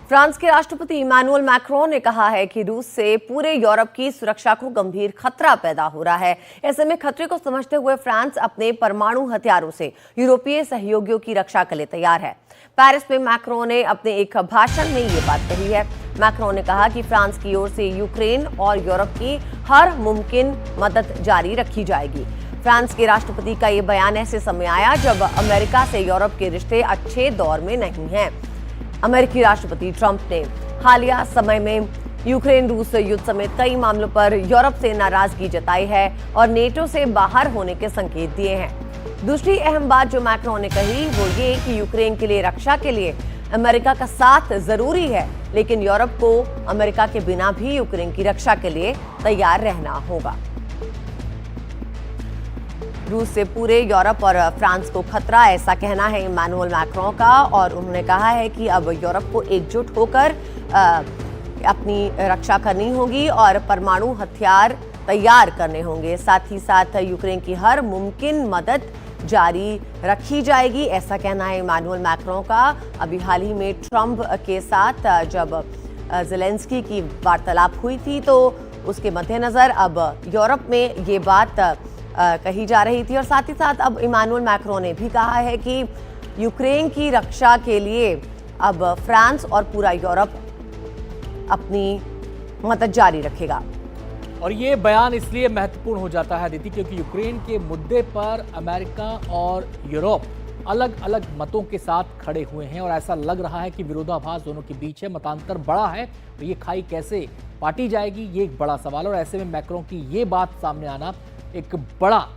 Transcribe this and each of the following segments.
France के राष्ट्रपति Emmanuel Macron ने कहा है कि रूस से पूरे यूरोप की सुरक्षा को गंभीर खतरा पैदा हो रहा है। ऐसे में खतरे को समझते हुए फ्रांस अपने परमाणु हथियारों से यूरोपीय सहयोगियों की रक्षा के लिए तैयार है। पेरिस में मैक्रोन ने अपने एक भाषण में ये बात कही है। मैक्रोन ने कहा कि फ्रांस की ओर से यूक्रेन और यूरोप की हर मुमकिन मदद जारी रखी जाएगी। फ्रांस के राष्ट्रपति का ये बयान ऐसे समय आया जब अमेरिका से यूरोप के रिश्ते अच्छे दौर में नहीं हैं। अमेरिकी राष्ट्रपति ट्रंप ने हालिया समय में यूक्रेन रूस युद्ध समेत कई मामलों पर यूरोप से नाराजगी जताई है और नेटो से बाहर होने के संकेत दिए हैं। दूसरी अहम बात जो मैक्रोन ने कही वो ये कि यूक्रेन के लिए रक्षा के लिए अमेरिका का साथ जरूरी है, लेकिन यूरोप को अमेरिका के बिना भी यूक्रेन की रक्षा के लिए तैयार रहना होगा। रूस से पूरे यूरोप और फ्रांस को खतरा, ऐसा कहना है इमैनुअल मैक्रोन का। और उन्होंने कहा है कि अब यूरोप को एकजुट होकर अपनी रक्षा करनी होगी और परमाणु हथियार तैयार करने होंगे। साथ ही साथ यूक्रेन की हर मुमकिन मदद जारी रखी जाएगी, ऐसा कहना है इमैनुअल मैक्रोन का। अभी हाल ही में ट्रंप के साथ जब ज़ेलेंस्की की वार्तालाप हुई थी तो उसके मद्देनजर अब यूरोप में ये बात कही जा रही थी। और साथ ही साथ अब इमैनुअल मैक्रोन ने भी कहा है कि यूक्रेन की रक्षा के लिए अब फ्रांस और पूरा यूरोप अपनी मदद जारी रखेगा। और ये बयान इसलिए महत्वपूर्ण हो जाता है अदिति, क्योंकि यूक्रेन के मुद्दे पर अमेरिका और यूरोप अलग अलग मतों के साथ खड़े हुए हैं और ऐसा लग रहा है कि विरोधाभास दोनों के बीच है, मतांतर बड़ा है। तो ये खाई कैसे पाटी जाएगी, ये एक बड़ा सवाल है। और ऐसे में मैक्रोन की ये बात सामने आना एक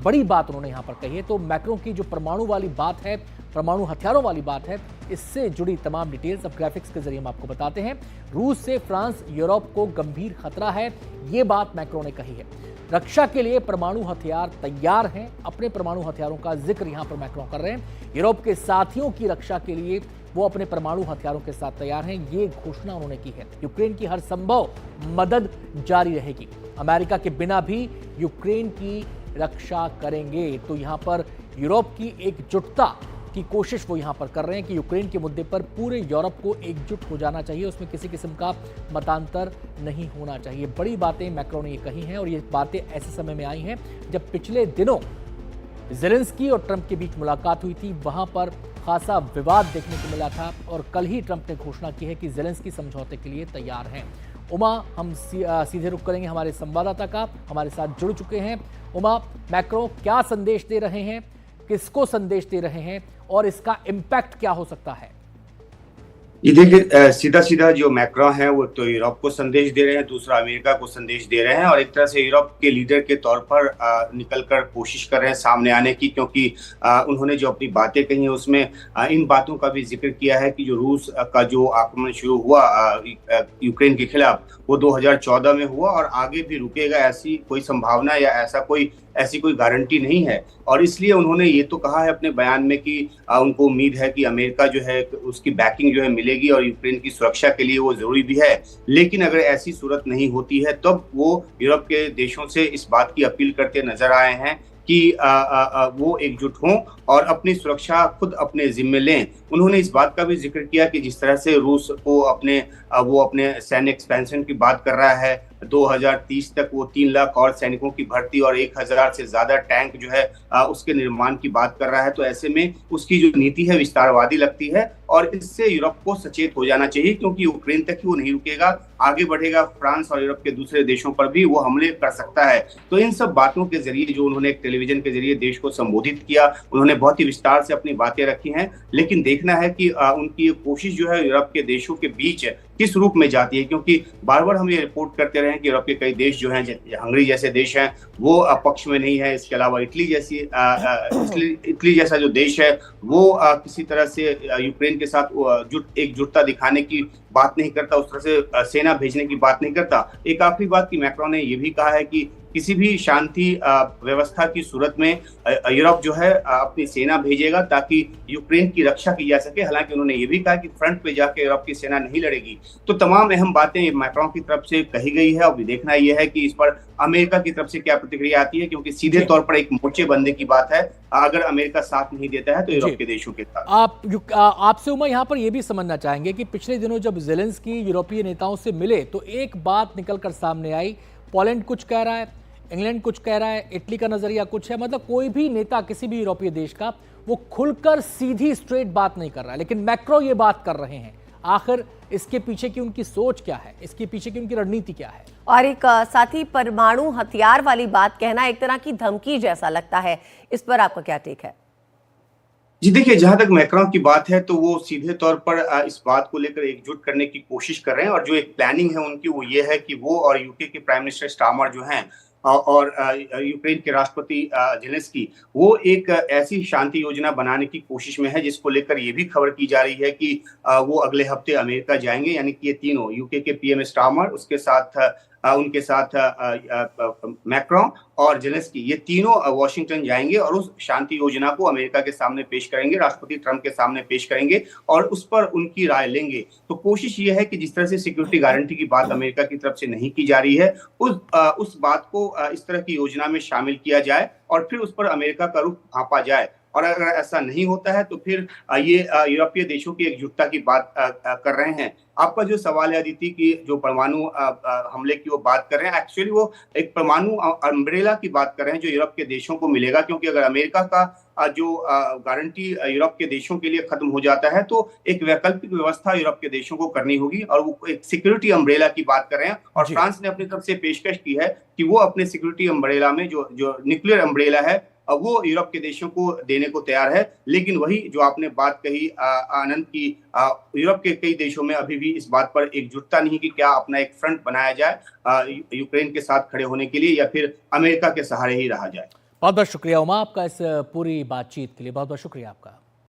बड़ी बात उन्होंने यहाँ पर कही है। तो मैक्रोन की जो परमाणु वाली बात है, परमाणु हथियारों वाली बात है, इससे जुड़ी तमाम डिटेल्स अब ग्राफिक्स के जरिए हम आपको बताते हैं। रूस से फ्रांस यूरोप को गंभीर खतरा है, ये बात मैक्रोन ने कही है। रक्षा के लिए परमाणु हथियार तैयार हैं, अपने परमाणु हथियारों का जिक्र यहाँ पर मैक्रोन कर रहे हैं। यूरोप के साथियों की रक्षा के लिए वो अपने परमाणु हथियारों के साथ तैयार हैं, ये घोषणा उन्होंने की है। यूक्रेन की हर संभव मदद जारी रहेगी, अमेरिका के बिना भी यूक्रेन की रक्षा करेंगे। तो यहाँ पर यूरोप की एकजुटता की कोशिश वो यहाँ पर कर रहे हैं कि यूक्रेन के मुद्दे पर पूरे यूरोप को एकजुट हो जाना चाहिए, उसमें किसी किस्म का मतांतर नहीं होना चाहिए। बड़ी बातें मैक्रोन ने ये कही हैं और ये बातें ऐसे समय में आई हैं जब पिछले दिनों ज़ेलेंस्की और ट्रंप के बीच मुलाकात हुई थी, वहां पर खासा विवाद देखने को मिला था। और कल ही ट्रंप ने घोषणा की है कि ज़ेलेंस्की समझौते के लिए तैयार हैं। उमा, हम सीधे रुख करेंगे हमारे संवाददाता का, हमारे साथ जुड़ चुके हैं। उमा, मैक्रोन क्या संदेश दे रहे हैं, किसको संदेश दे रहे हैं और इसका इम्पैक्ट क्या हो सकता है? ये देखिए, सीधा सीधा जो मैक्रोन है वो तो यूरोप को संदेश दे रहे हैं, दूसरा अमेरिका को संदेश दे रहे हैं और एक तरह से यूरोप के लीडर के तौर पर निकलकर कोशिश कर रहे हैं सामने आने की, क्योंकि उन्होंने जो अपनी बातें कही हैं उसमें इन बातों का भी जिक्र किया है कि जो रूस का जो आक्रमण शुरू हुआ यूक्रेन के खिलाफ वो 2014 में हुआ और आगे भी रुकेगा, ऐसी कोई संभावना या ऐसी कोई गारंटी नहीं है। और इसलिए उन्होंने ये तो कहा है अपने बयान में कि उनको उम्मीद है कि अमेरिका जो है उसकी बैकिंग जो है मिलेगी और यूक्रेन की सुरक्षा के लिए वो जरूरी भी है। लेकिन अगर ऐसी सूरत नहीं होती है तब वो यूरोप के देशों से इस बात की अपील करते नजर आए हैं कि वो एकजुट हों और अपनी सुरक्षा खुद अपने जिम्मे लें। उन्होंने इस बात का भी जिक्र किया कि जिस तरह से रूस को वो अपने सैन्य एक्सपेंशन की बात कर रहा है, 2030 तक वो 3 लाख और सैनिकों की भर्ती और 1000 से ज्यादा टैंक जो है उसके निर्माण की बात कर रहा है। तो ऐसे में उसकी जो नीति है विस्तारवादी लगती है और इससे यूरोप को सचेत हो जाना चाहिए, क्योंकि यूक्रेन तक ही वो नहीं रुकेगा, आगे बढ़ेगा, फ्रांस और यूरोप के दूसरे देशों पर भी वो हमले कर सकता है। तो इन सब बातों के जरिए जो उन्होंने एक टेलीविजन के जरिए देश को संबोधित किया, उन्होंने बहुत ही विस्तार से अपनी बातें रखी हैं। लेकिन देखना है कि उनकी कोशिश जो है यूरोप के देशों के बीच किस रूप में जाती है, क्योंकि बार बार हम ये रिपोर्ट करते रहे कि यूरोप के कई देश जो हैं, हंगरी जैसे देश हैं, वो पक्ष में नहीं है। इसके अलावा इटली जैसा जो देश है वो किसी तरह से यूक्रेन के साथ एकजुटता दिखाने की बात नहीं करता, उस तरह से सेना भेजने की बात नहीं करता। एक आखिरी बात कि मैक्रोन ने ये भी कहा है कि किसी भी शांति व्यवस्था की सूरत में यूरोप जो है अपनी सेना भेजेगा ताकि यूक्रेन की रक्षा की जा सके। हालांकि उन्होंने ये भी कहा कि फ्रंट पे जाके यूरोप की सेना नहीं लड़ेगी। तो तमाम अहम बातें मैक्रोन की तरफ से कही गई है। अब देखना यह है कि इस पर अमेरिका की तरफ से क्या प्रतिक्रिया आती है, क्योंकि सीधे तौर पर एक मोर्चे बंदे की बात है। अगर अमेरिका साथ नहीं देता है तो यूरोप के देशों के साथ। आपसे उमा यहाँ पर यह भी समझना चाहेंगे कि पिछले दिनों जब ज़ेलेंस्की यूरोपीय नेताओं से मिले तो एक बात निकलकर सामने आई, पोलैंड कुछ कह रहा है, इंग्लैंड कुछ कह रहा है, इटली का नजरिया कुछ है। मतलब कोई भी नेता किसी भी यूरोपीय देश का वो खुलकर सीधी स्ट्रेट बात नहीं कर रहा है, लेकिन मैक्रो ये बात कर रहे हैं। आखिर इसके पीछे की उनकी सोच क्या है, इसके पीछे की उनकी रणनीति क्या है? और एक साथ ही परमाणु हथियार वाली बात कहना एक तरह की धमकी जैसा लगता है, इस पर आपका क्या टेक है? जी देखिए, जहां तक मैक्रोन की बात है तो वो सीधे तौर पर इस बात को लेकर एकजुट करने की कोशिश कर रहे हैं। और जो एक प्लानिंग है उनकी वो ये है कि वो और यूके के प्राइम मिनिस्टर स्टारमर जो हैं और यूक्रेन के राष्ट्रपति ज़ेलेंस्की वो एक ऐसी शांति योजना बनाने की कोशिश में है, जिसको लेकर ये भी खबर की जा रही है कि वो अगले हफ्ते अमेरिका जाएंगे। यानी कि ये तीनों, यूके के पीएम स्टारमर, उसके साथ उनके साथ मैक्रोन और ज़ेलेंस्की, ये तीनों वॉशिंगटन जाएंगे और उस शांति योजना को अमेरिका के सामने पेश करेंगे, राष्ट्रपति ट्रंप के सामने पेश करेंगे और उस पर उनकी राय लेंगे। तो कोशिश ये है कि जिस तरह से सिक्योरिटी गारंटी की बात अमेरिका की तरफ से नहीं की जा रही है, उस बात को इस तरह की योजना में शामिल किया जाए और फिर उस पर अमेरिका का रुख भांपा जाए। और अगर ऐसा नहीं होता है तो फिर ये यूरोपीय देशों की एकजुटता की बात कर रहे हैं। आपका जो सवाल है अदिति की जो परमाणु हमले की वो बात कर रहे हैं, एक्चुअली वो एक परमाणु अम्ब्रेला की बात कर रहे हैं जो यूरोप के देशों को मिलेगा। क्योंकि अगर अमेरिका का जो गारंटी यूरोप के देशों के लिए खत्म हो जाता है तो एक वैकल्पिक व्यवस्था यूरोप के देशों को करनी होगी और वो एक सिक्योरिटी अम्ब्रेला की बात कर रहे हैं। और फ्रांस ने अपनी तरफ से पेशकश की है कि वो अपने सिक्योरिटी अम्ब्रेला में जो न्यूक्लियर अम्ब्रेला है वो यूरोप के देशों को देने को तैयार है। लेकिन वही जो आपने बात कही आनंद की, यूरोप के कई देशों में अभी भी इस बात पर एकजुटता नहीं कि क्या अपना एक फ्रंट बनाया जाए यूक्रेन के साथ खड़े होने के लिए या फिर अमेरिका के सहारे ही रहा जाए। बहुत बहुत शुक्रिया उमा आपका इस पूरी बातचीत के लिए, बहुत बहुत शुक्रिया आपका।